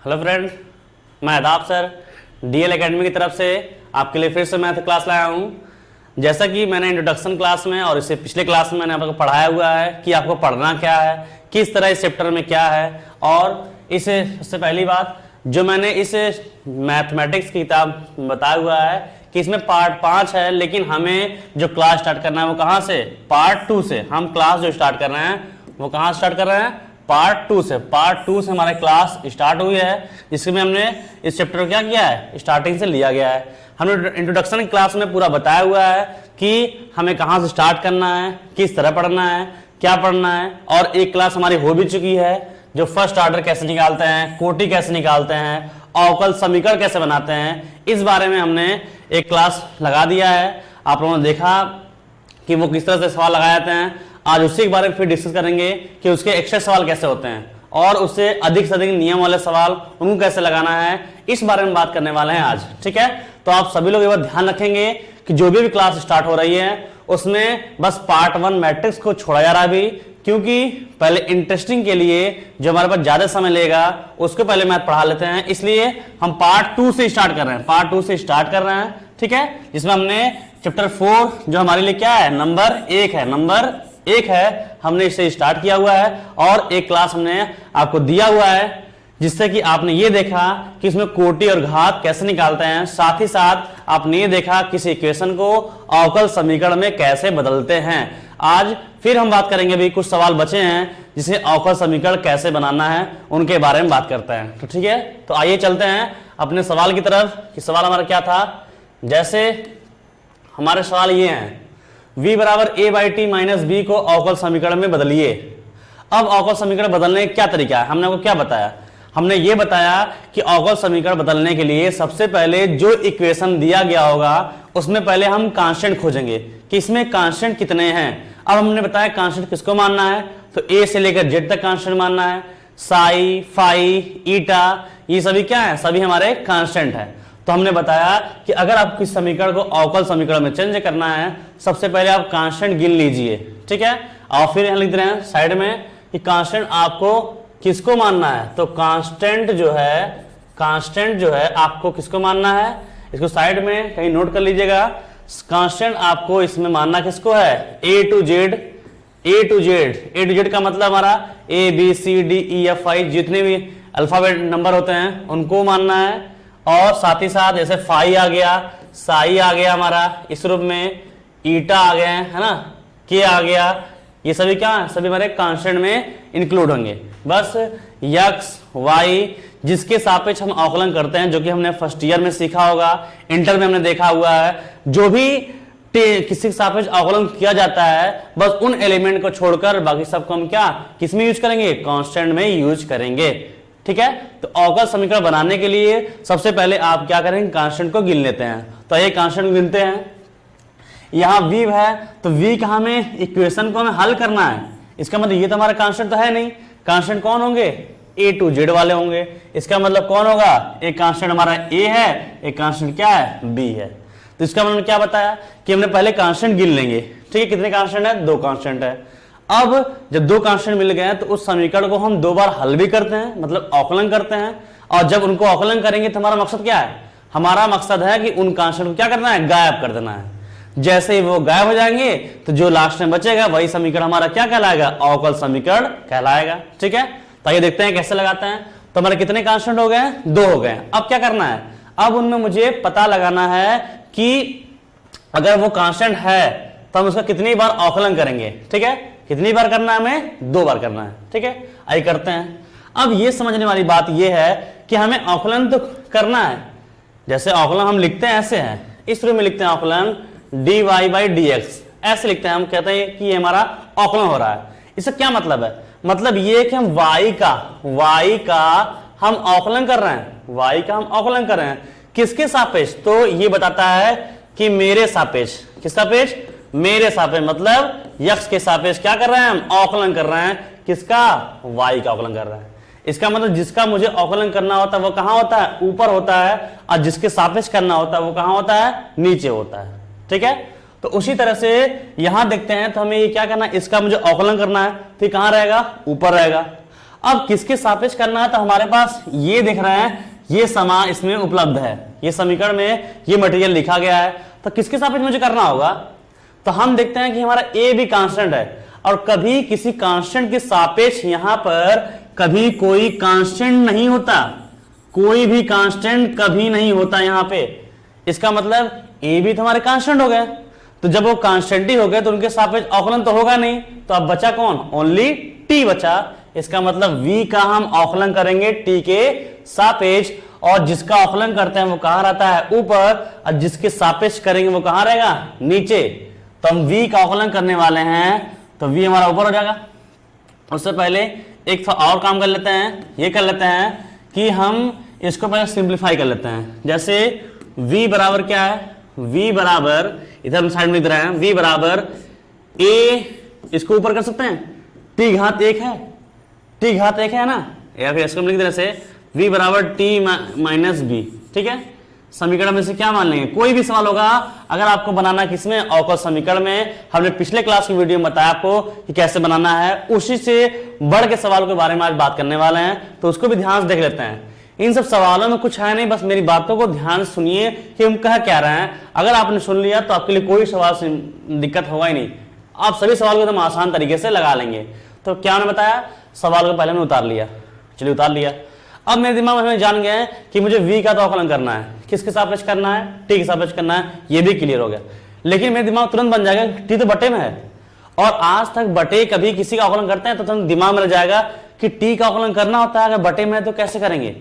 Hello friend, मैं आदाब sir DL academy की तरफ से आपके लिए फिर से मैथ क्लास लाया हूँ। जैसा कि मैंने इंट्रोडक्शन क्लास में और इससे पिछले क्लास में मैंने आपको पढ़ाया हुआ है कि आपको पढ़ना क्या है, किस तरह इस चैप्टर में क्या है। और इससे पहली बात जो मैंने इस मैथमेटिक्स की किताब बताया हुआ है कि इसमें पार्ट 5 है, लेकिन हमें जो क्लास स्टार्ट करना है वो कहाँ से, पार्ट 2 से। हम क्लास जो स्टार्ट कर रहे हैं वो कहाँ स्टार्ट कर रहे हैं, पार्ट 2 से। पार्ट 2 से हमारी क्लास स्टार्ट हुई है, जिसमें हमने इस चैप्टर को क्या किया है, स्टार्टिंग से लिया गया है। हमने इंट्रोडक्शन की क्लास में पूरा बताया हुआ है कि हमें कहाँ से स्टार्ट करना है, किस तरह पढ़ना है, क्या पढ़ना है। और एक क्लास हमारी हो भी चुकी है जो फर्स्ट ऑर्डर कैसे निकालते हैं, कोटि कैसे निकालते हैं, अवकल समीकरण कैसे बनाते हैं, इस बारे में हमने एक क्लास लगा दिया है। आप लोगों ने देखा कि वो किस तरह से सवाल लगाए जाते हैं। आज उसी के बारे में फिर डिस्कस करेंगे कि उसके एक्स्ट्रा सवाल कैसे होते हैं और उससे अधिक से अधिक नियम वाले सवाल उनको कैसे लगाना है, इस बारे में बात करने वाले हैं आज। ठीक है, तो आप सभी लोग ये बात ध्यान रखेंगे कि जो भी क्लास स्टार्ट हो रही है उसमें बस पार्ट 1 मैट्रिक्स को छोड़ा जा रहा है अभी, क्योंकि पहले इंटरेस्टिंग के लिए जो हमारे पास ज्यादा समय लेगा उसको पहले मैथ पढ़ा लेते हैं। इसलिए हम पार्ट 2 से स्टार्ट कर रहे हैं, पार्ट 2 से स्टार्ट कर रहे हैं। ठीक है, जिसमें हमने चैप्टर 4 जो हमारे लिए क्या है, नंबर 1 है, हमने इससे स्टार्ट किया हुआ है और एक क्लास हमने आपको दिया हुआ है जिससे कि आपने ये देखा कि इसमें कोटि और घात कैसे निकालते हैं। साथ ही साथ आपने ये देखा किसी इक्वेशन को अवकल समीकरण में कैसे बदलते हैं। आज फिर हम बात करेंगे, भी कुछ सवाल बचे हैं जिसे अवकल समीकरण कैसे बनाना है उनके बारे में बात करते हैं। तो ठीक है, तो आइए चलते हैं अपने सवाल की तरफ कि सवाल हमारा क्या था। जैसे हमारे सवाल ये हैं, v बराबर a by T minus B को अवकल समीकरण में बदलिए। अब अवकल समीकरण बदलने का क्या तरीका है, हमने आपको क्या बताया, हमने ये बताया कि अवकल समीकरण बदलने के लिए सबसे पहले जो इक्वेशन दिया गया होगा उसमें पहले हम कांस्टेंट खोजेंगे कि इसमें कांस्टेंट कितने हैं। अब हमने बताया कांस्टेंट किसको मानना है, तो a से लेकर z तक कांस्टेंट मानना है। साई, फाई, ईटा, ये सभी क्या है, सभी हमारे कांस्टेंट है। तो हमने बताया कि अगर आप किस समीकरण को अवकल समीकरण में चेंज करना है, सबसे पहले आप कांस्टेंट गिन लीजिए। ठीक है, और फिर यहां लिख रहे हैं साइड में कि कांस्टेंट आपको किसको मानना है, तो कांस्टेंट जो है आपको किसको मानना है, इसको साइड में कहीं नोट कर लीजिएगा। कांस्टेंट आपको इसमें मानना किसको है, ए टू जेड का मतलब हमारा A B C D E F I जितने भी अल्फाबेट नंबर होते हैं उनको मानना है। और साथ ही साथ जैसे फाई आ गया, साई आ गया हमारा इस रूप में, ईटा आ गया है ना, के आ गया, ये सभी क्या, सभी हमारे कांस्टेंट में इंक्लूड होंगे। बस यक्स वाई जिसके सापेक्ष हम अवकलन करते हैं, जो कि हमने फर्स्ट ईयर में सीखा होगा, इंटर में हमने देखा हुआ है, जो भी किसी के सापेक्ष अवकलन किया जाता है बस उन एलिमेंट को छोड़कर बाकी सबको हम क्या, किस में यूज करेंगे, कांस्टेंट में यूज करेंगे। ठीक है, तो अवकल समीकरण बनाने के लिए सबसे पहले आप क्या करेंगे, कांस्टेंट को गिन लेते हैं। तो ये कांस्टेंट गिनते हैं, यहां v है तो v का हमें इक्वेशन को हमें हल करना है। इसका मतलब ये तो हमारा कांस्टेंट तो है नहीं, कांस्टेंट कौन होंगे, a टू z वाले होंगे। इसका मतलब कौन होगा, एक कांस्टेंट हमारा a है, एक कांस्टेंट क्या है, b है। तो इसका मतलब क्या बताया कि हमने पहले कांस्टेंट गिन लेंगे। ठीक है, कितने कांस्टेंट है, 2 कांस्टेंट है। अब जब 2 कांस्टेंट मिल गए हैं तो उस समीकरण को हम 2 बार हल भी करते हैं, मतलब अवकलन करते हैं। और जब उनको अवकलन करेंगे तो हमारा मकसद क्या है, हमारा मकसद है कि उन कांस्टेंट को क्या करना है, गायब कर देना है। जैसे ही वो गायब हो जाएंगे तो जो लास्ट में बचेगा वही समीकरण हमारा क्या कहलाएगा, अवकल समीकरण कहलाएगा। ठीक है, तो ये देखते हैं कैसे लगाते हैं। तो हमारे कितने कांस्टेंट हो गए, 2 हो गए। अब क्या करना है, अब उनमें मुझे पता लगाना है कि अगर वो कांस्टेंट है तो हम उसका कितनी बार अवकलन करेंगे। ठीक है, कितनी बार करना है, हमें 2 बार करना है। ठीक है, आइए करते हैं। अब ये समझने वाली बात ये है कि हमें अवकलन तो करना है। जैसे अवकलन हम लिखते हैं ऐसे है, इस रूप में लिखते हैं अवकलन dy बाई dx, ऐसे लिखते हैं। हम कहते हैं कि ये हमारा अवकलन हो रहा है। इससे क्या मतलब है, मतलब ये कि हम y का हम अवकलन कर रहे हैं, किसके सापेक्ष, तो ये बताता है कि मेरे सापेक्ष, किस सापेक्ष, मेरे सापेक्ष, मतलब यक्स के सापेक्ष क्या कर रहे हैं, हम अवकलन कर रहे हैं। किसका, y का अवकलन कर रहे हैं। इसका मतलब जिसका मुझे अवकलन करना होता है वो कहां होता है, ऊपर होता है, और जिसके सापेक्ष करना होता है वो कहां होता है, नीचे होता है। ठीक है, तो उसी तरह से यहां देखते हैं, तो हमें ये क्या करना है, इसका मुझे अवकलन करना है, तो कहां रहेगा, ऊपर रहेगा। अब किसके सापेक्ष करना है, तो हमारे पास ये दिख रहा है, ये समा इसमें उपलब्ध है, ये समीकरण में ये मटेरियल लिखा गया है, तो किसके सापेक्ष मुझे करना होगा। तो हम देखते हैं कि हमारा ए भी कांस्टेंट है, और कभी किसी कांस्टेंट के सापेक्ष यहां पर कभी कोई कांस्टेंट नहीं होता, कोई भी कांस्टेंट कभी नहीं होता यहां पे। इसका मतलब ए भी तो हमारे कांस्टेंट हो गए, तो जब वो कांस्टेंट ही हो गए तो उनके सापेक्ष अवकलन तो होगा नहीं, तो अब बचा कौन, ओनली टी बचा। इसका मतलब v का हम अवकलन करेंगे t के सापेक्ष, और जिसका अवकलन करते हैं वो कहां रहता है, ऊपर, और जिसके सापेक्ष करेंगे वो कहां रहेगा, नीचे। तो हम v का अवकलन करने वाले हैं, तो v हमारा ऊपर हो जाएगा। उससे पहले एक और काम कर लेते हैं, ये कर लेते हैं कि हम इसको पहले सिंप्लीफाई कर लेते हैं। जैसे v बराबर क्या है, v बराबर, इधर हम साइड में लिख रहे हैं, v बराबर a, इसको ऊपर कर सकते हैं, t घात 1 है, t घात 1 है ना, या फिर इसको हम लिख दे से v बराबर t माइनस b, ठीक है। समीकरण में से क्या मान लेंगे, कोई भी सवाल होगा अगर आपको बनाना किसमें, अवकल समीकरण में, हमने पिछले क्लास की वीडियो में बताया आपको कि कैसे बनाना है, उसी से बढ़ के सवाल के बारे में आज बात करने वाले हैं, तो उसको भी ध्यान से देख लेते हैं। इन सब सवालों में कुछ है नहीं, बस मेरी बातों को ध्यान से सुनिए कि हम कह क्या रहे हैं। अगर आपने सुन लिया तो आपके लिए कोई सवाल से दिक्कत होगा ही नहीं, आप सभी सवाल को एकदम आसान तरीके से लगा लेंगे। तो क्या हमने बताया, सवाल को पहले हमने उतार लिया, चलिए उतार लिया। अब मेरे दिमाग में हमें जान गए कि मुझे v का तो अवकलन करना है, किसके सापेक्ष करना है, t के सापेक्ष करना है, ये भी क्लियर हो गया। लेकिन मेरे दिमाग तुरंत बन जाएगा t तो बटे में है, और आज तक बटे कभी किसी का अवकलन करते हैं तो तुरंत दिमाग में रह जाएगा कि t का अवकलन करना होता है, अगर बटे में है तो कैसे करेंगे।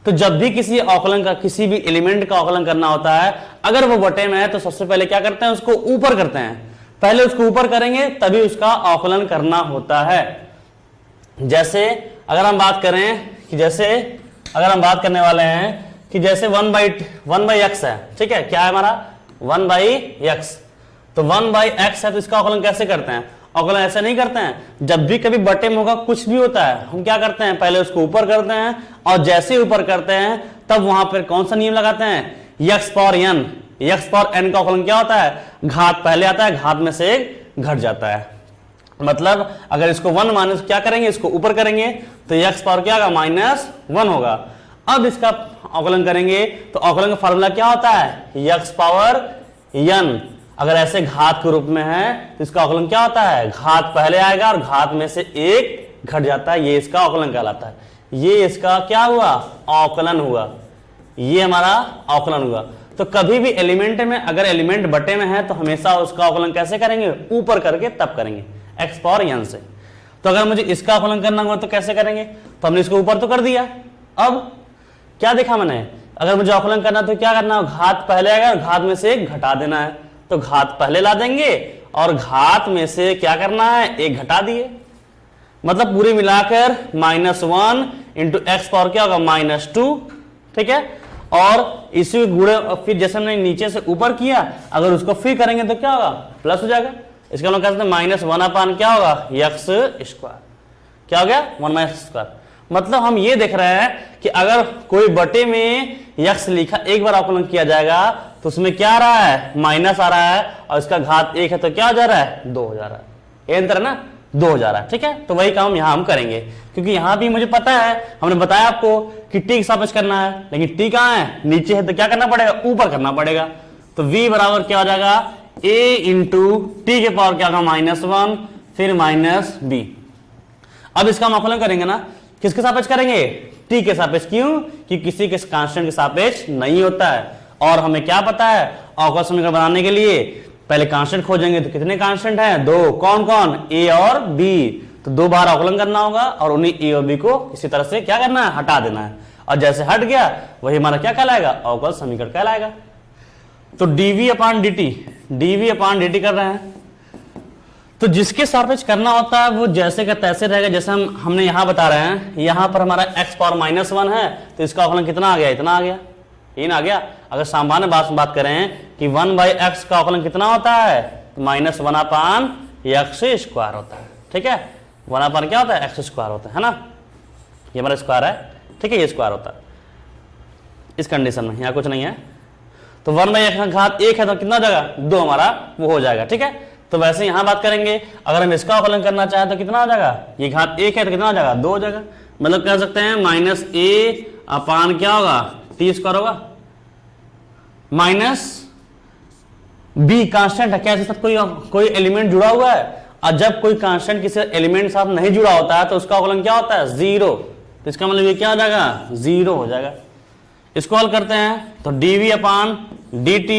तो जब भी किसी अवकलन का, किसी भी एलिमेंट का अवकलन करना होता है, अगर वो बटे में है तो सबसे पहले क्या करते हैं, उसको ऊपर करते हैं, पहले उसको ऊपर करेंगे तभी उसका अवकलन करना होता है। जैसे अगर हम बात करें कि जैसे अगर हम बात करने वाले हैं कि जैसे 1/x है, ठीक है, क्या है हमारा 1/x, तो 1/x है, तो इसका अवकलन कैसे करते हैं, अवकलन ऐसे नहीं करते हैं। जब भी कभी बटे में होगा, कुछ भी होता है, हम क्या करते हैं, पहले उसको ऊपर करते हैं, और जैसे ऊपर करते हैं तब वहां पर कौन सा नियम लगाते हैं, x power n, x power n का अवकलन क्या होता है, घात पहले आता है, घात में से घट जाता है। मतलब अगर इसको 1 माइनस क्या करेंगे, इसको ऊपर करेंगे तो x पावर क्या होगा, -1 होगा। अब इसका अवकलन करेंगे तो अवकलन का फार्मूला क्या होता है, x पावर n। अगर ऐसे घात के रूप में है तो इसका अवकलन क्या होता है, घात पहले आएगा और घात में से 1 घट जाता है, ये इसका अवकलन कहलाता है। ये इसका क्या हुआ, अवकलन हुआ, ये हमारा अवकलन हुआ। तो कभी भी एलिमेंट में अगर एलिमेंट बटे में है तो हमेशा उसका अवकलन कैसे करेंगे, ऊपर करके तब करेंगे, x पावर n से। तो अगर मुझे इसका अवकलन करना होगा तो कैसे करेंगे, तो हमने इसको ऊपर तो कर दिया। अब क्या देखा मैंने, अगर मुझे अवकलन करना तो क्या करना है, घात पहले आएगा, घात में से 1 घटा देना है, तो घात पहले ला देंगे और घात में से क्या करना है, 1 घटा दिए। मतलब पूरे मिलाकर -1 इंटू एक्स पावर क्या होगा, -2, ठीक है। और इसी गुणे, फिर जैसे हमने नीचे से ऊपर किया, अगर उसको फिर करेंगे तो क्या होगा, प्लस हो जाएगा। इसका मतलब कहते हैं -1/, क्या होगा, x², क्या हो गया, 1/x²। मतलब हम ये देख रहे हैं कि अगर कोई बटे में x लिखा, एक बार अवकलन किया जाएगा तो उसमें क्या आ रहा है, माइनस आ रहा है, और इसका घात 1 है तो क्या हो जा रहा है, 2 हो जा रहा है, ये अंतर है ना, 2 हो जा रहा है, ठीक है। तो वही काम यहाँ हम करेंगे, क्योंकि यहाँ भी मुझे पता है, हमने बताया आपको कि t के सापेक्ष करना है, लेकिन t कहाँ है, नीचे है, तो क्या करना पड़ेगा, ऊपर करना पड़ेगा। तो v बराबर क्या हो जाएगा, a इंटू टी के पावर क्या होगा, -1 फिर -b। अब इसका हम अवकलन करेंगे ना, किसके सापेक्ष करेंगे, t के सापेक्ष। क्यों, कि किसी के कांस्टेंट के सापेक्ष नहीं होता है। और हमें क्या पता है, अवकल समीकरण बनाने के लिए पहले कांस्टेंट खोजेंगे, तो कितने कांस्टेंट हैं, 2, कौन कौन, a और b। तो 2 बार अवकलन करना होगा और उन्हीं a और b को किसी तरह से क्या करना है, हटा देना है, और जैसे हट गया वही हमारा क्या कहलाएगा, अवकल समीकरण कहलाएगा। तो dv/dt कर रहे हैं, तो जिसके सापेक्ष करना होता है वो जैसे का तैसे रहेगा। जैसे हमने यहां बता रहे हैं, यहां पर हमारा x पावर -1 है, तो इसका अवकलन कितना आ गया, इतना आ गया, ये ना आ गया। अगर सामान्य बात करें कि 1/x का अवकलन कितना होता है, तो -1/x² होता है, ठीक है। 1 क्या होता है, x² होता है ना, ये हमारा स्क्वायर है, ठीक है, ये स्क्वायर होता है इस कंडीशन में, यहाँ कुछ नहीं है। तो 1/x का घात 1 है तो कितना हो जाएगा, 2 हमारा वो हो जाएगा, ठीक है। तो वैसे यहां बात करेंगे, अगर हम इसका अवकलन करना चाहें तो कितना हो जाएगा, ये घात 1 है तो कितना हो जाएगा, 2 हो जाएगा। मतलब कह सकते हैं माइनस ए अपान क्या होगा टी स्क्वायर होगा, माइनस बी कांस्टेंट है, क्या इसके साथ कोई एलिमेंट जुड़ा हुआ है, और जब कोई कांस्टेंट किसी एलिमेंट साथ नहीं जुड़ा होता है तो उसका अवकलन क्या होता है जीरो, तो इसका मतलब ये क्या हो जाएगा जीरो हो जाएगा। इसको हल करते हैं तो dv अपान dt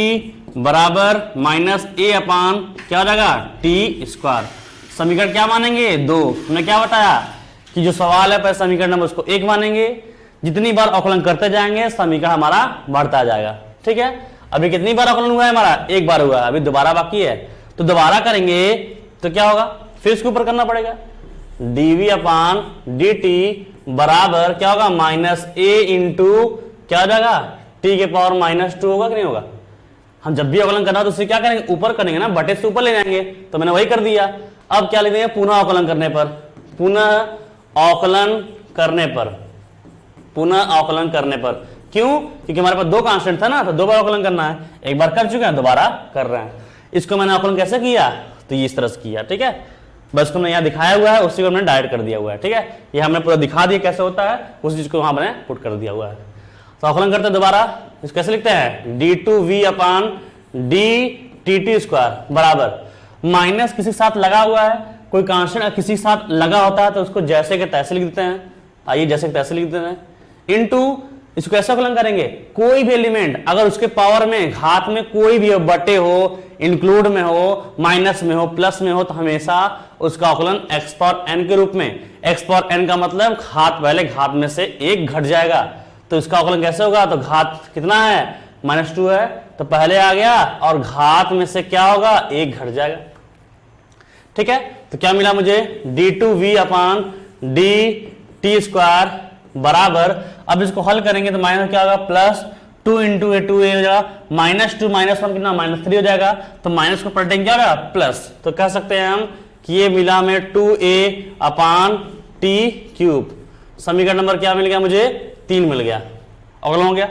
बराबर माइनस ए अपान क्या हो जाएगा टी स्क्वायर। समीकरण क्या मानेंगे दो, हमने क्या बताया कि जो सवाल है पहले समीकरण नंबर उसको एक मानेंगे, जितनी बार अवकलन करते जाएंगे समीकरण हमारा बढ़ता जाएगा। ठीक है, अभी कितनी बार अवकलन हुआ है हमारा एक बार हुआ है, अभी दोबारा बाकी है, तो दोबारा करेंगे तो क्या होगा फिर इसके ऊपर करना पड़ेगा dv अपान dt बराबर क्या होगा माइनस ए इंटू क्या हो जाएगा t के पावर माइनस टू होगा कि नहीं होगा। हम जब भी अवकलन करना तो उससे क्या करेंगे ऊपर करेंगे ना, बटे से ऊपर ले जाएंगे, तो मैंने वही कर दिया। अब क्या लिख देंगे पुनः अवकलन करने पर, पुनः अवकलन करने पर, पुनः अवकलन करने पर, क्यों क्योंकि हमारे पास दो कांस्टेंट था ना, तो दो बार अवकलन करना है, एक बार कर चुके हैं दोबारा कर रहे हैं। इसको मैंने अवकलन कैसे किया तो ये इस तरह से किया। ठीक है, बस को मैंने यहाँ दिखाया हुआ है उसी को मैंने डायरेक्ट कर दिया हुआ है। ठीक है, ये हमने पूरा दिखा दिया कैसे होता है, उस चीज को वहां मैंने पुट कर दिया हुआ है। तो अवकलन करते हैं दोबारा, इसको कैसे लिखते हैं d2v अपान dt स्क्वायर बराबर माइनस किसी के साथ लगा हुआ है, कोई कांस्टेंट किसी के साथ लगा होता है तो उसको जैसे के तैसे लिख देते हैं, आइए जैसे के तैसे लिख देते हैं, इनटू इसको कैसे अवकलन करेंगे कोई भी एलिमेंट अगर उसके पावर में घात में कोई भी हो, बटे हो, इंक्लूड में हो, माइनस में हो, प्लस में हो, तो हमेशा उसका अवकलन x पावर n के रूप में, x पावर n का मतलब घात पहले घात में से एक घट जाएगा, तो इसका अवकलन कैसे होगा तो घात कितना है माइनस टू है तो पहले आ गया और घात में से क्या होगा एक घट जाएगा। ठीक है, तो क्या मिला मुझे d2v अपान dt स्क्वायर बराबर, अब इसको हल करेंगे तो माइनस क्या होगा plus two into a two a हो जाएगा, माइनस टू माइनस वन कितना माइनस थ्री हो जाएगा, तो माइनस को पलटेंगे क्या होगा प्लस, तो कह सकते हैं हम कि ये मिला हमें 2a अपान टी क्यूब। समीकरण नंबर क्या मिल गया मुझे 3 मिल गया, अवकलन हो गया।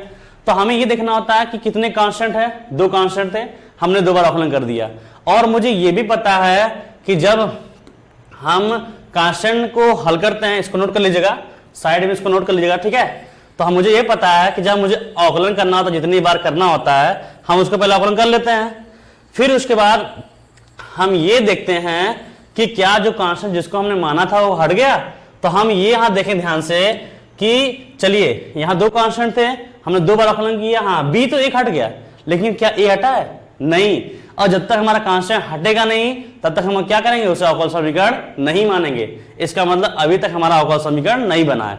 तो हमें ये देखना होता है कि कितने कांस्टेंट है, दो कांस्टेंट थे, हमने दो बार अवकलन कर दिया, और मुझे ये भी पता है कि जब हम कांस्टेंट को हल करते हैं, इसको नोट कर लीजिएगा साइड में, इसको नोट कर लीजिएगा। ठीक है, तो हम मुझे ये पता है कि जब मुझे अवकलन करना होता है जितनी बार करना होता है हम उसको पहले अवकलन कर लेते हैं, फिर उसके बाद हम ये देखते हैं कि क्या जो कांस्टेंट जिसको हमने माना था वो हट गया, तो हम ये यहां देखें ध्यान से कि चलिए यहां दो कांस्टेंट थे, हमने दो बार अवकलन किया, हाँ बी तो एक हट गया, लेकिन क्या ए हटा है नहीं, और जब तक हमारा कांस्टेंट हटेगा नहीं तब तक हम क्या करेंगे उसे अवकल समीकरण नहीं मानेंगे। इसका मतलब अभी तक हमारा अवकल समीकरण नहीं बना है।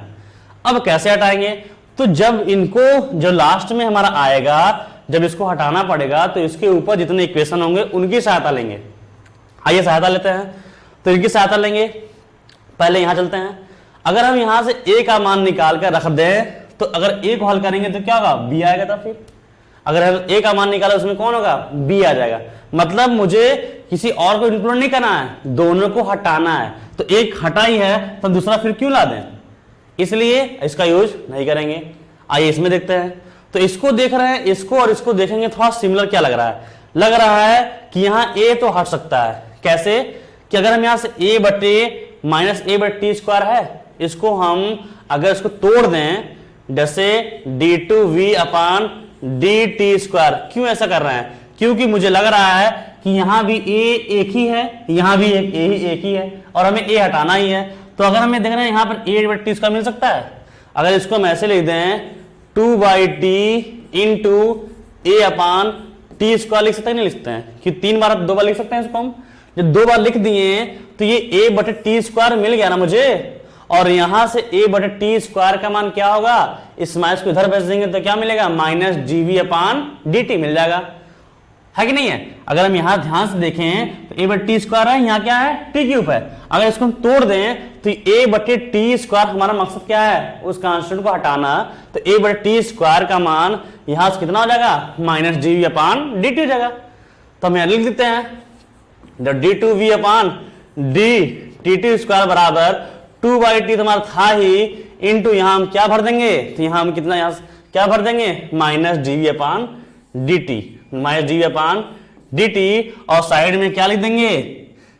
अब कैसे हटाएंगे, तो जब इनको जो लास्ट में हमारा आएगा जब इसको हटाना पड़ेगा तो इसके ऊपर जितने इक्वेशन होंगे उनकी सहायता लेंगे। आइए सहायता लेते हैं, तो इनकी सहायता लेंगे। पहले यहां चलते हैं, अगर हम यहां से ए का मान निकाल कर रख दें तो अगर ए को हल करेंगे तो क्या होगा बी आएगा, तब फिर अगर ए का मान निकाला उसमें कौन होगा बी आ जाएगा। मतलब मुझे किसी और को इंक्लूड नहीं करना है, दोनों को हटाना है, तो एक हटा ही है तो दूसरा फिर क्यों ला दें, इसलिए इसका यूज नहीं करेंगे। आइए इसमें देखते हैं, तो इसको देख रहे हैं, इसको और इसको देखेंगे थोड़ा सिमिलर क्या लग रहा है, लग रहा है कि यहाँ ए तो हट सकता है। कैसे कि अगर हम यहां से ए बटे माइनस ए बटे टी स्क्वायर है, इसको हम अगर इसको तोड़ दें जैसे d2v अपान dt स्क्वायर, क्यों ऐसा कर रहे हैं क्योंकि मुझे लग रहा है कि यहां भी a एक ही है, यहां भी एक ही है और हमें a हटाना ही है। तो अगर हमें देख रहे हैं यहां पर a बटे टी स्क्वायर मिल सकता है, अगर इसको हम ऐसे लिख दें 2/t इंटू ए अपान टी स्क्वायर लिख सकते हैं, नहीं लिख सकते हैं कि तीन बार दो बार लिख सकते हैं इसको हम, जब दो बार लिख दिए तो ये a बटे टी स्क्वायर मिल गया ना मुझे, और यहां से a बटे टी स्क्वायर का मान क्या होगा, इस माइनस को इधर भेज देंगे तो क्या मिलेगा माइनस जीवी अपान dt मिल जाएगा, है कि नहीं है। अगर हम यहां ध्यान से देखें तो a बटे टी स्क्वायर है, यहाँ क्या है टी क्यूब है, अगर इसको हम तोड़ दें तो a बटे टी स्क्वायर हमारा मकसद क्या है उस कांस्टेंट को हटाना, तो a बटे टी स्क्वायर का मान यहां से कितना हो जाएगा माइनस जीवी अपान dt हो जाएगा। तो हम यहां लिख देते हैं d2v अपान dt स्क्वायर बराबर 2/t हमारा था ही इंटू यहां हम क्या भर देंगे, तो यहां हम कितना यहां क्या भर देंगे माइनस जीवी अपान dt, माइनस जीवी अपान dt, और साइड में क्या लिख देंगे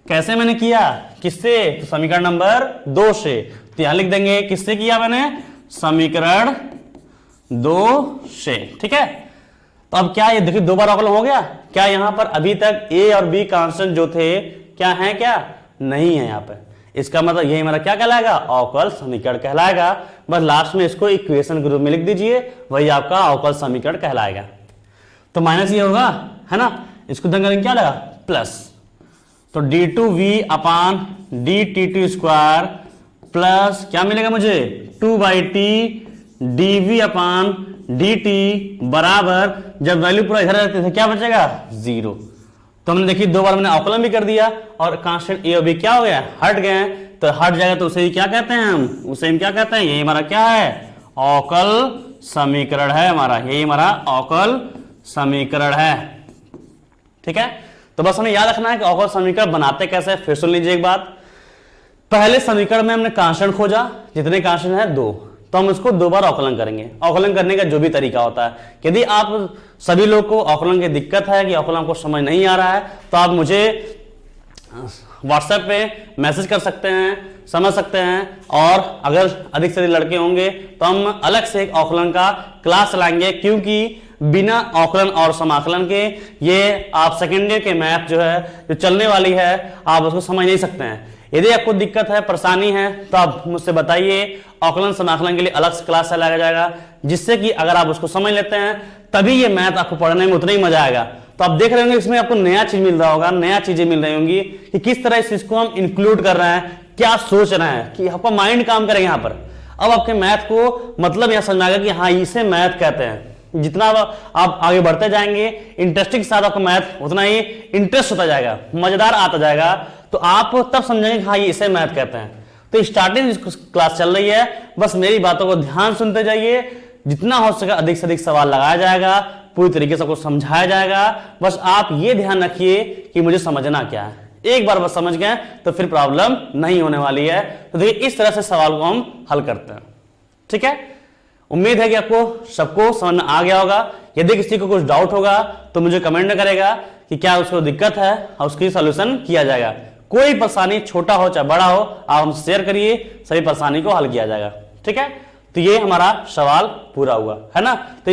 कैसे मैंने किया किससे, तो समीकरण नंबर 2 से, तो यहां लिख देंगे किससे किया मैंने, समीकरण 2 से। ठीक है, तो अब क्या ये देखिए 2 बार अवकलन हो गया। क्या यहां पर अभी तक ए और बी कांस्टेंट जो थे क्या है, क्या नहीं है यहां पे। इसका मतलब यही हमारा क्या कहलाएगा, अवकल समीकरण कहलाएगा। बस लास्ट में इसको इक्वेशन के रूप में लिख दीजिए, वही आपका अवकल समीकरण कहलाएगा। तो माइनस ये होगा है ना, इसको करेंगे क्या लगा, प्लस। तो d2v अपान dt2 स्क्वायर प्लस क्या मिलेगा मुझे, 2/t dv अपान dt बराबर, जब वैल्यू पूरा इधर रहते थे क्या बचेगा, 0। तो हमने देखिए 2 बार मैंने अवकलन भी कर दिया और कांस्टेंट ए और बी क्या हो गया, हट गए। तो हट जाएगा तो उसे क्या कहते हैं हम, उसे हम क्या कहते हैं, ये हमारा क्या है, अवकल समीकरण है हमारा, यही हमारा अवकल समीकरण है। ठीक है, तो बस हमें याद रखना है कि अवकल समीकरण बनाते कैसे, फिर सुन लीजिए एक बात। पहले समीकरण में हमने कांस्टेंट खोजा, जितने कांस्टेंट है 2, तो हम उसको 2 बार अवकलन करेंगे। अवकलन करने का जो भी तरीका होता है, यदि आप सभी लोग को अवकलन की दिक्कत है कि अवकलन को समझ नहीं आ रहा है, तो आप मुझे व्हाट्सएप पे मैसेज कर सकते हैं, समझ सकते हैं। और अगर अधिक से अधिक लड़के होंगे तो हम अलग से एक अवकलन का क्लास चलाएंगे, क्योंकि बिना अवकलन और समाकलन के ये आप सेकेंड ईयर के मैथ जो है जो चलने वाली है, आप उसको समझ नहीं सकते हैं। यदि आपको दिक्कत है, परेशानी है, तो आप मुझसे बताइए, अवकलन समाकलन के लिए अलग से क्लास चलाया जाएगा, जिससे कि अगर आप उसको समझ लेते हैं तभी ये मैथ आपको पढ़ने में उतना ही मजा आएगा। तो आप देख रहे होंगे इसमें आपको नया चीज मिल रहा होगा, नया चीजें मिल रही होंगी कि किस तरह इस चीज को हम इंक्लूड कर रहे हैं, क्या सोच रहे हैं, कि आपका माइंड काम करेगा यहाँ पर। अब आपके मैथ को मतलब यह समझ में आएगा कि हाँ इसे मैथ कहते हैं। जितना आप आगे बढ़ते जाएंगे, इंटरेस्टिंग के साथ आपका मैथ उतना ही इंटरेस्ट होता जाएगा, मजेदार आता जाएगा, तो आप तब समझेंगे हाँ ये इसे मैथ कहते हैं। तो स्टार्टिंग क्लास चल रही है, बस मेरी बातों को ध्यान सुनते जाइए, जितना हो सके अधिक से अधिक सवाल लगाया जाएगा, पूरी तरीके से आपको समझाया जाएगा। बस आप ये ध्यान रखिए कि मुझे समझना क्या है, एक बार बस समझ गए तो फिर प्रॉब्लम नहीं होने वाली है। तो देखिए इस तरह से सवाल को हम हल करते हैं। ठीक है, उम्मीद है कि आपको सबको समझ में आ गया होगा। यदि किसी को कुछ डाउट होगा तो मुझे कमेंट में करेगा कि क्या उसको दिक्कत है और उसकी सॉल्यूशन किया जाएगा। कोई परेशानी छोटा हो चाहे बड़ा हो, आप हमसे शेयर करिए, सभी परेशानी को हल किया जाएगा। ठीक है, तो ये हमारा सवाल पूरा हुआ है ना। तो